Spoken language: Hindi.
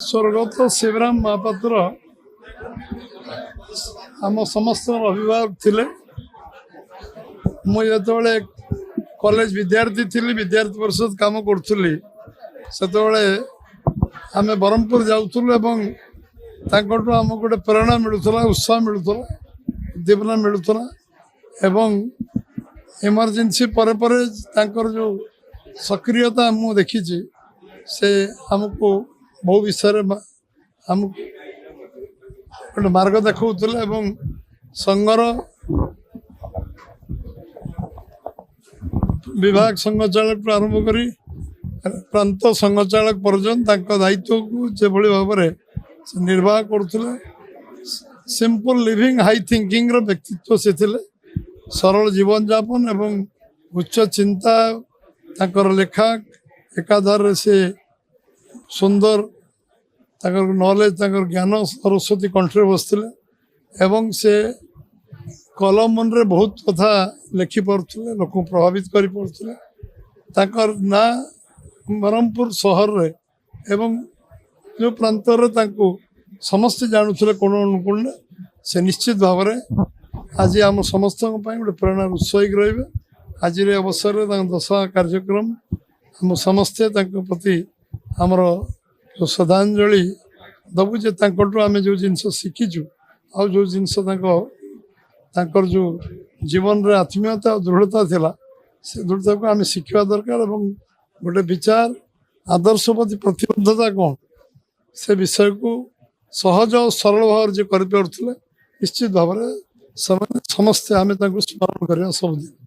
स्वर्गत शिवराम महापात्र आम समस्त अभिभावक थिले। मुझे कॉलेज विद्यार्थी थी विद्यार्थी परिषद काम करुली से आम ब्रह्मपुर जाऊँ आम गोटे प्रेरणा मिलूला उत्साह मिलूला उद्दीपना मिलूला एवं इमरजेंसी पर जो सक्रियता मुझे देखी से आमको बहु विषय आम गोटे मार्ग देखा संघर विभाग संघ चालक आरंभ कर प्रांत संघ चालक पर्यंत दायित्व को जो भाव में निर्वाह करुले सिंपल लिविंग हाई थिंकिंग व्यक्तित्व से थिले। सरल जीवन यापन एवं उच्च चिंता ताकर लेखा एकाधार से सुंदर नॉलेज ज्ञान सरस्वती कंठे बसते एवं से कलम रे बहुत कथा लिखि पारे लोक प्रभावित कर पारे ना ब्रह्मपुर सहर रे एवं जो प्रांत समस्त जानूले कोण अनुकूल से निश्चित भाव में आज आम समस्त गोटे प्रेरणा उत्साहिक रे आज अवसर दशा कार्यक्रम आम समस्ते प्रति आमर जो श्रद्धांजलि दबु जे आम जो जिनस शिखीचु आ जो जिनस जो जीवन रे आत्मीयता और दृढ़ता थिला से दृढ़ता को आम शिखा दरकार एवं गोटे विचार आदर्श प्रति प्रतिबद्धता कौन से विषय को सहज और सरल भाव जे कर निश्चित भाव में समस्ते आम स्मरण करवा सबुदिन।